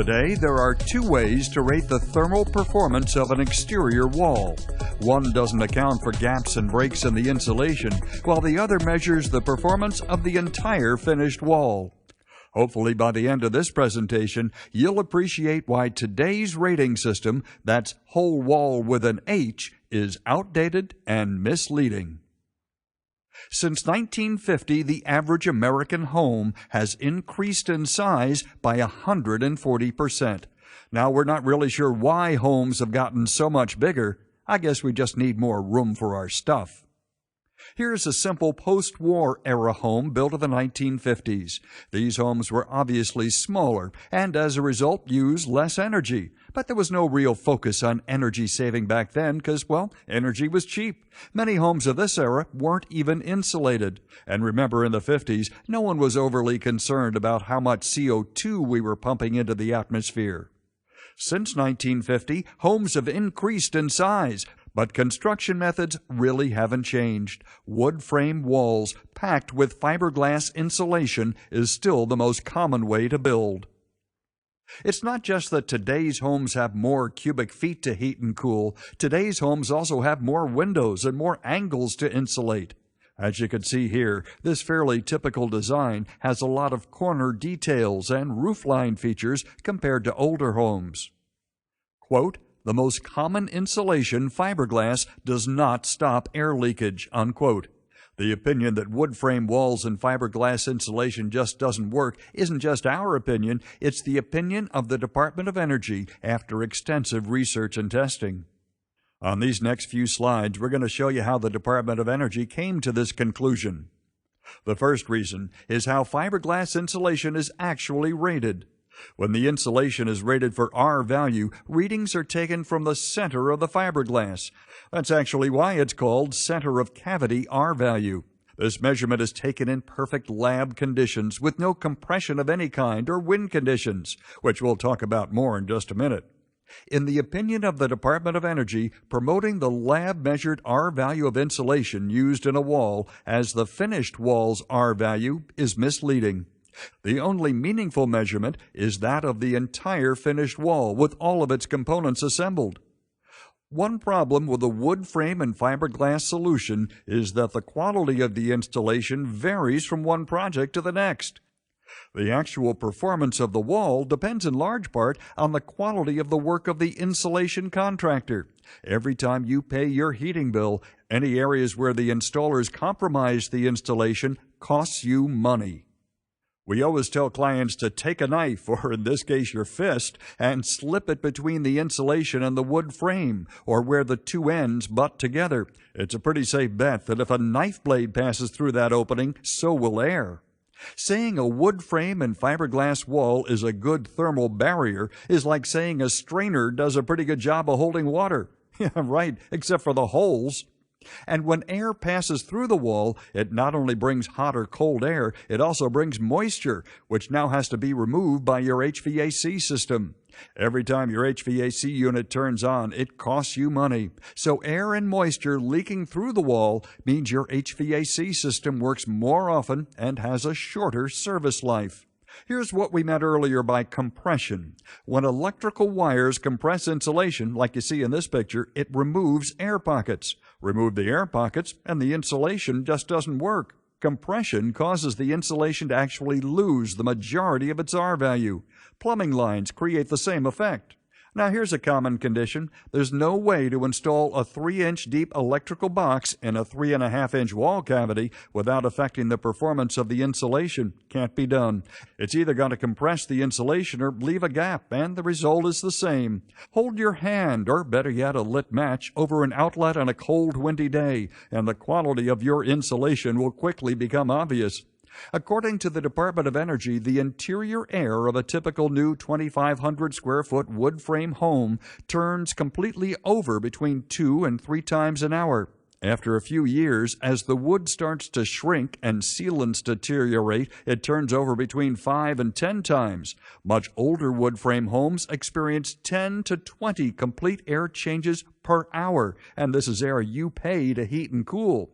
Today, there are two ways to rate the thermal performance of an exterior wall. One doesn't account for gaps and breaks in the insulation, while the other measures the performance of the entire finished wall. Hopefully, by the end of this presentation, you'll appreciate why today's rating system, that's whole wall with an H, is outdated and misleading. Since 1950, the average American home has increased in size by 140%. Now, we're not really sure why homes have gotten so much bigger. I guess we just need more room for our stuff. Here's a simple post-war era home built in the 1950s. These homes were obviously smaller and as a result used less energy. But there was no real focus on energy saving back then because, well, energy was cheap. Many homes of this era weren't even insulated. And remember, in the 50s, no one was overly concerned about how much CO2 we were pumping into the atmosphere. Since 1950, homes have increased in size, but construction methods really haven't changed. Wood frame walls packed with fiberglass insulation is still the most common way to build. It's not just that today's homes have more cubic feet to heat and cool. Today's homes also have more windows and more angles to insulate. As you can see here, this fairly typical design has a lot of corner details and roofline features compared to older homes. Quote, "The most common insulation, fiberglass, does not stop air leakage," unquote. The opinion that wood frame walls and fiberglass insulation just doesn't work isn't just our opinion, it's the opinion of the Department of Energy after extensive research and testing. On these next few slides, we're going to show you how the Department of Energy came to this conclusion. The first reason is how fiberglass insulation is actually rated. When the insulation is rated for R value, readings are taken from the center of the fiberglass. That's actually why it's called center of cavity R value. This measurement is taken in perfect lab conditions with no compression of any kind or wind conditions, which we'll talk about more in just a minute. In the opinion of the Department of Energy, promoting the lab-measured R value of insulation used in a wall as the finished wall's R value is misleading. The only meaningful measurement is that of the entire finished wall with all of its components assembled. One problem with a wood frame and fiberglass solution is that the quality of the installation varies from one project to the next. The actual performance of the wall depends in large part on the quality of the work of the insulation contractor. Every time you pay your heating bill, any areas where the installers compromise the installation costs you money. We always tell clients to take a knife, or in this case your fist, and slip it between the insulation and the wood frame, or where the two ends butt together. It's a pretty safe bet that if a knife blade passes through that opening, so will air. Saying a wood frame and fiberglass wall is a good thermal barrier is like saying a strainer does a pretty good job of holding water. Yeah, right, except for the holes. And when air passes through the wall, it not only brings hot or cold air, it also brings moisture, which now has to be removed by your HVAC system. Every time your HVAC unit turns on, it costs you money. So air and moisture leaking through the wall means your HVAC system works more often and has a shorter service life. Here's what we meant earlier by compression. When electrical wires compress insulation, like you see in this picture, it removes air pockets. Remove the air pockets, and the insulation just doesn't work. Compression causes the insulation to actually lose the majority of its R value. Plumbing lines create the same effect. Now here's a common condition. There's no way to install a 3-inch deep electrical box in a 3.5-inch wall cavity without affecting the performance of the insulation. Can't be done. It's either going to compress the insulation or leave a gap, and the result is the same. Hold your hand, or better yet, a lit match, over an outlet on a cold, windy day, and the quality of your insulation will quickly become obvious. According to the Department of Energy, the interior air of a typical new 2,500 square foot wood frame home turns completely over between 2 and 3 times an hour. After a few years, as the wood starts to shrink and sealants deteriorate, it turns over between 5 and 10 times. Much older wood frame homes experience 10 to 20 complete air changes per hour, and this is air you pay to heat and cool.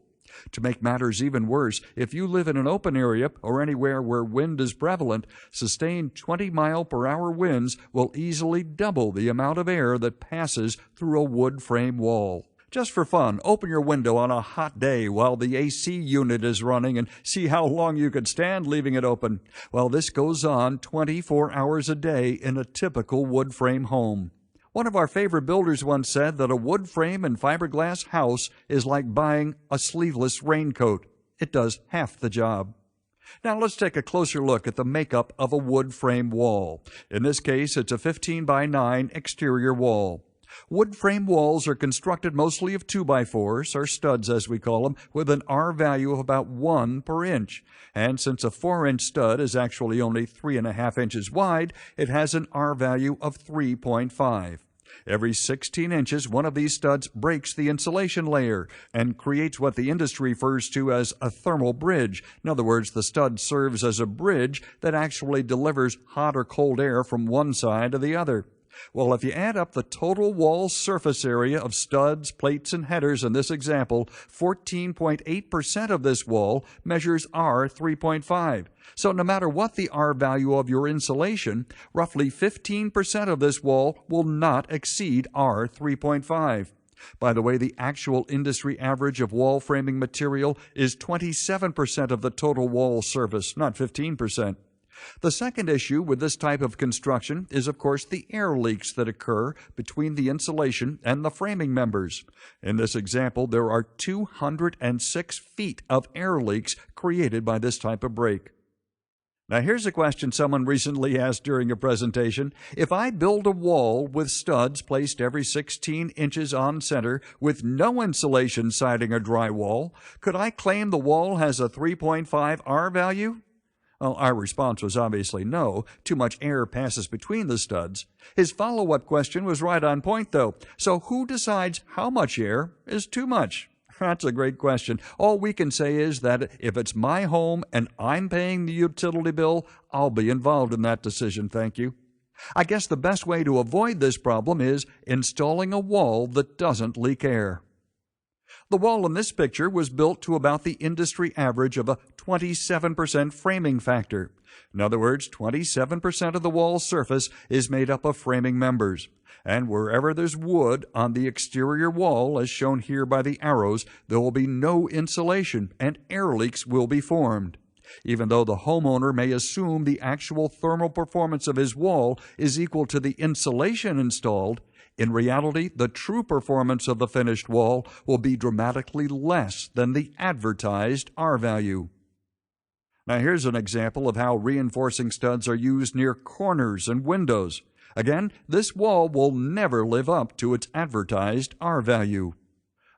To make matters even worse, if you live in an open area or anywhere where wind is prevalent, sustained 20-mile-per-hour winds will easily double the amount of air that passes through a wood frame wall. Just for fun, open your window on a hot day while the AC unit is running and see how long you could stand leaving it open. Well, this goes on 24 hours a day in a typical wood frame home. One of our favorite builders once said that a wood frame and fiberglass house is like buying a sleeveless raincoat. It does half the job. Now let's take a closer look at the makeup of a wood frame wall. In this case, it's a 15 by 9 exterior wall. Wood frame walls are constructed mostly of 2x4s, or studs as we call them, with an R value of about 1 per inch. And since a 4-inch stud is actually only 3.5 inches wide, it has an R value of 3.5. Every 16 inches, one of these studs breaks the insulation layer and creates what the industry refers to as a thermal bridge. In other words, the stud serves as a bridge that actually delivers hot or cold air from one side to the other. Well, if you add up the total wall surface area of studs, plates, and headers in this example, 14.8% of this wall measures R 3.5. So no matter what the R value of your insulation, roughly 15% of this wall will not exceed R 3.5. By the way, the actual industry average of wall framing material is 27% of the total wall surface, not 15%. The second issue with this type of construction is, of course, the air leaks that occur between the insulation and the framing members. In this example, there are 206 feet of air leaks created by this type of break. Now, here's a question someone recently asked during a presentation. If I build a wall with studs placed every 16 inches on center with no insulation siding or drywall, could I claim the wall has a 3.5 R value? Well, our response was obviously no. Too much air passes between the studs. His follow-up question was right on point, though. So who decides how much air is too much? That's a great question. All we can say is that if it's my home and I'm paying the utility bill, I'll be involved in that decision, thank you. I guess the best way to avoid this problem is installing a wall that doesn't leak air. The wall in this picture was built to about the industry average of a 27% framing factor. In other words, 27% of the wall surface is made up of framing members. And wherever there's wood on the exterior wall, as shown here by the arrows, there will be no insulation and air leaks will be formed. Even though the homeowner may assume the actual thermal performance of his wall is equal to the insulation installed, in reality, the true performance of the finished wall will be dramatically less than the advertised R value. Now here's an example of how reinforcing studs are used near corners and windows. Again, this wall will never live up to its advertised R value.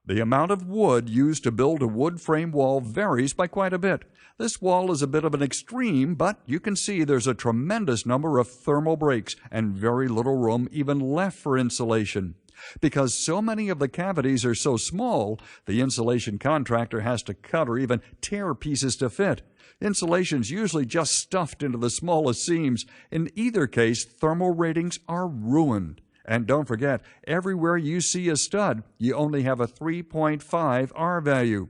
The amount of wood used to build a wood frame wall varies by quite a bit. This wall is a bit of an extreme, but you can see there's a tremendous number of thermal breaks and very little room even left for insulation. Because so many of the cavities are so small, the insulation contractor has to cut or even tear pieces to fit. Insulation's usually just stuffed into the smallest seams. In either case, thermal ratings are ruined. And don't forget, everywhere you see a stud, you only have a 3.5 R value.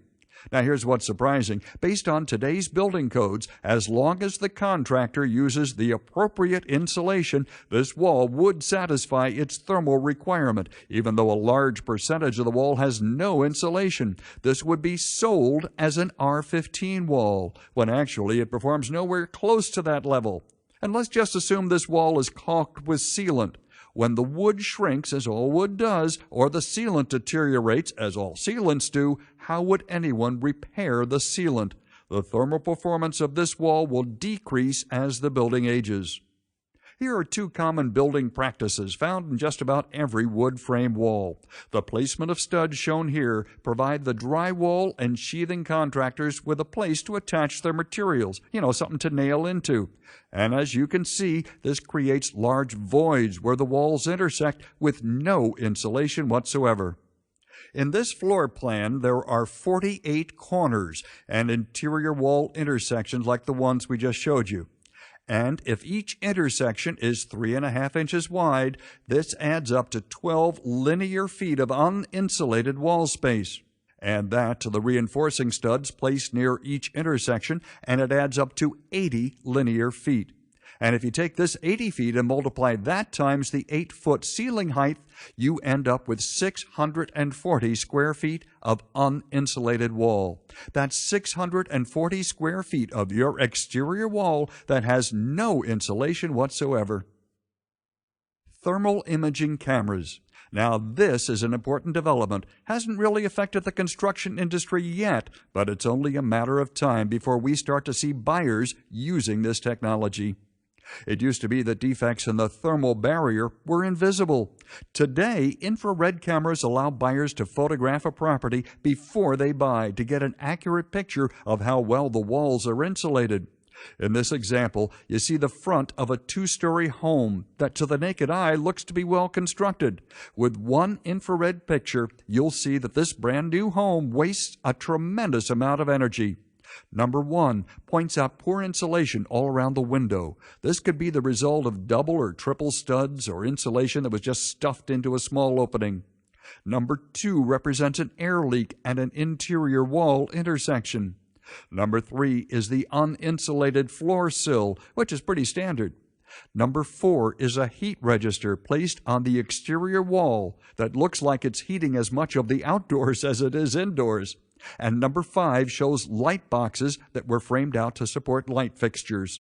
Now here's what's surprising. Based on today's building codes, as long as the contractor uses the appropriate insulation, this wall would satisfy its thermal requirement, even though a large percentage of the wall has no insulation. This would be sold as an R15 wall, when actually it performs nowhere close to that level. And let's just assume this wall is caulked with sealant. When the wood shrinks, as all wood does, or the sealant deteriorates, as all sealants do, how would anyone repair the sealant? The thermal performance of this wall will decrease as the building ages. Here are two common building practices found in just about every wood frame wall. The placement of studs shown here provide the drywall and sheathing contractors with a place to attach their materials, something to nail into. And as you can see, this creates large voids where the walls intersect with no insulation whatsoever. In this floor plan, there are 48 corners and interior wall intersections like the ones we just showed you. And if each intersection is 3.5 inches wide, this adds up to 12 linear feet of uninsulated wall space. Add that to the reinforcing studs placed near each intersection, and it adds up to 80 linear feet. And if you take this 80 feet and multiply that times the 8-foot ceiling height, you end up with 640 square feet of uninsulated wall. That's 640 square feet of your exterior wall that has no insulation whatsoever. Thermal imaging cameras. Now, this is an important development. Hasn't really affected the construction industry yet, but it's only a matter of time before we start to see buyers using this technology. It used to be that defects in the thermal barrier were invisible. Today, infrared cameras allow buyers to photograph a property before they buy to get an accurate picture of how well the walls are insulated. In this example, you see the front of a 2-story home that to the naked eye looks to be well constructed. With one infrared picture, you'll see that this brand new home wastes a tremendous amount of energy. Number 1 points out poor insulation all around the window. This could be the result of double or triple studs or insulation that was just stuffed into a small opening. Number 2 represents an air leak and an interior wall intersection. Number 3 is the uninsulated floor sill, which is pretty standard. Number 4 is a heat register placed on the exterior wall that looks like it's heating as much of the outdoors as it is indoors. And number 5 shows light boxes that were framed out to support light fixtures.